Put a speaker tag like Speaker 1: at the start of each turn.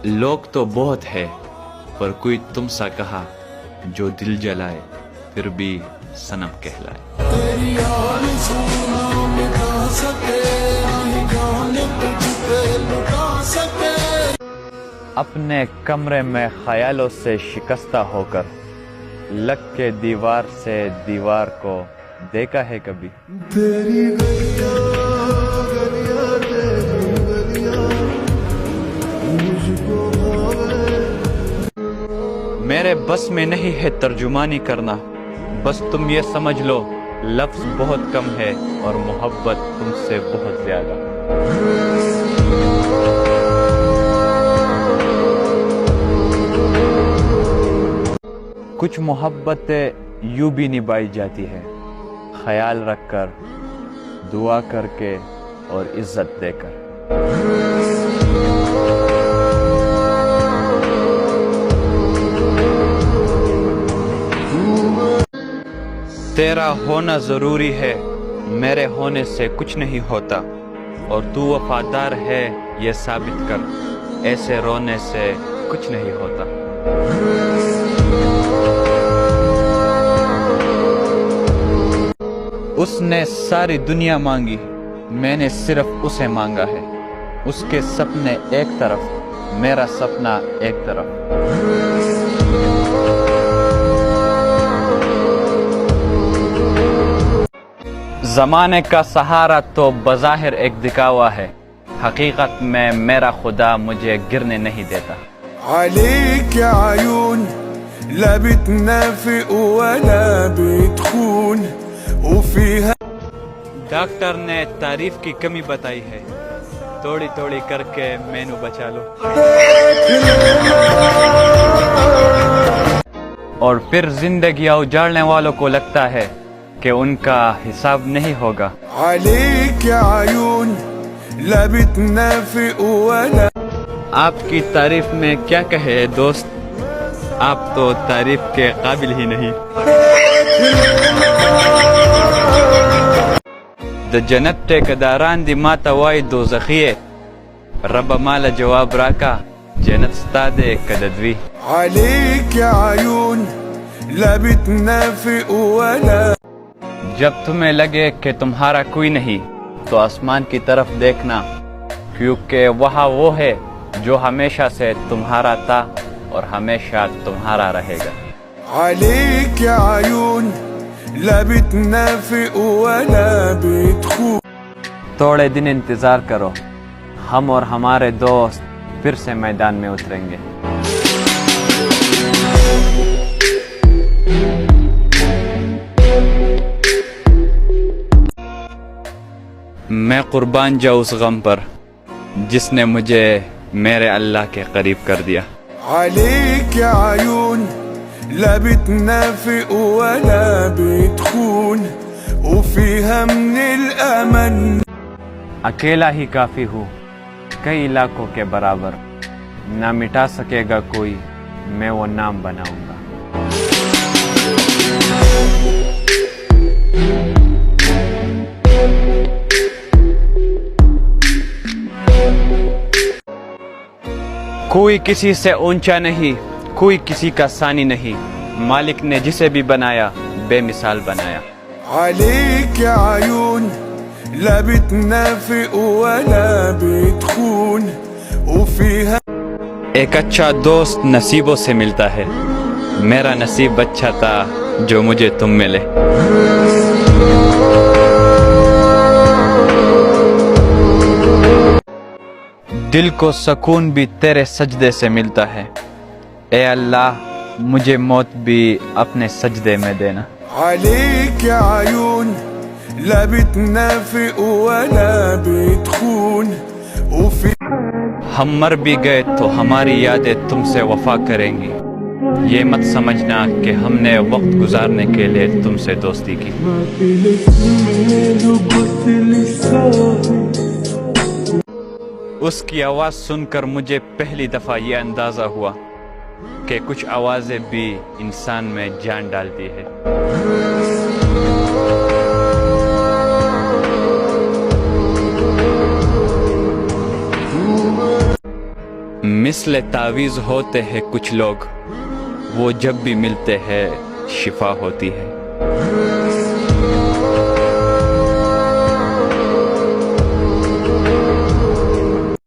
Speaker 1: لوگ تو بہت ہے پر کوئی تم سا کہا جو دل جلائے پھر بھی صنم کہلائے.
Speaker 2: تیری آرزوؤں مٹا سکے نہیں جانے تجھ پہ لٹا سکے.
Speaker 1: اپنے کمرے میں خیالوں سے شکستہ ہو کر لگ کے دیوار سے دیوار کو دیکھا ہے کبھی؟
Speaker 2: تیری گلیاں گلیاں تیری گلیاں مجھ کو بھاوے.
Speaker 1: میرے بس میں نہیں ہے ترجمانی کرنا، بس تم یہ سمجھ لو لفظ بہت کم ہے اور محبت تم سے بہت زیادہ. کچھ محبتیں یوں بھی نبھائی جاتی ہے، خیال رکھ کر، دعا کر کے اور عزت دے کر. تیرا ہونا ضروری ہے، میرے ہونے سے کچھ نہیں ہوتا، اور تو وفادار ہے یہ ثابت کر، ایسے رونے سے کچھ نہیں ہوتا. اس نے ساری دنیا مانگی، میں نے صرف اسے مانگا ہے. اس کے سپنے ایک طرف، میرا سپنا ایک طرف. زمانے کا سہارا تو بظاہر ایک دکھاوا ہے، حقیقت میں میرا خدا مجھے گرنے نہیں دیتا.
Speaker 2: عليك عيون لا بتنافق ولا بتخون وفيها.
Speaker 1: ڈاکٹر نے تعریف کی کمی بتائی ہے، توڑی توڑی کر کے مینو بچا لو. اور پھر زندگیاں اجاڑنے والوں کو لگتا ہے کہ ان کا حساب نہیں ہوگا.
Speaker 2: عليك عيون لا بتنافق ولا.
Speaker 1: آپ کی تعریف میں کیا کہے دوست، آپ تو تعریف کے قابل ہی نہیں. د جنت ٹیکداران دی ماتا وائی دوزخیه، رب مال جواب راکا جنت ستا دے کددوی.
Speaker 2: عليك عيون لا بتنافق ولا.
Speaker 1: جب تمہیں لگے کہ تمہارا کوئی نہیں تو آسمان کی طرف دیکھنا، کیونکہ وہاں وہ ہے جو ہمیشہ سے تمہارا تھا اور ہمیشہ تمہارا رہے گا.
Speaker 2: عليك عيون لا بتنافق ولا بتخون.
Speaker 1: تھوڑے دن انتظار کرو، ہم اور ہمارے دوست پھر سے میدان میں اتریں گے. میں قربان جاؤں اس غم پر جس نے مجھے میرے اللہ کے قریب کر دیا.
Speaker 2: عليك عيون لا بتنافق ولا بتخون وفيها من الأمل.
Speaker 1: اکیلا ہی کافی ہوں کئی علاقوں کے برابر، نہ مٹا سکے گا کوئی میں وہ نام بناؤں گا. کوئی کسی سے اونچا نہیں، کوئی کسی کا ثانی نہیں، مالک نے جسے بھی بنایا بے مثال بنایا.
Speaker 2: عليك عيون لا بتنافق ولا بتخون وفيها.
Speaker 1: ایک اچھا دوست نصیبوں سے ملتا ہے، میرا نصیب اچھا تھا جو مجھے تم ملے. دل کو سکون بھی تیرے سجدے سے ملتا ہے، اے اللہ مجھے موت بھی اپنے سجدے میں دینا.
Speaker 2: عليك عيون لا بتنافق ولا بتخون وفي.
Speaker 1: ہم مر بھی گئے تو ہماری یادیں تم سے وفا کریں گی، یہ مت سمجھنا کہ ہم نے وقت گزارنے کے لیے تم سے دوستی کی. اس کی آواز سن کر مجھے پہلی دفعہ یہ اندازہ ہوا کہ کچھ آوازیں بھی انسان میں جان ڈالتی ہے. مثل تعویذ ہوتے ہیں کچھ لوگ، وہ جب بھی ملتے ہیں شفا ہوتی ہے۔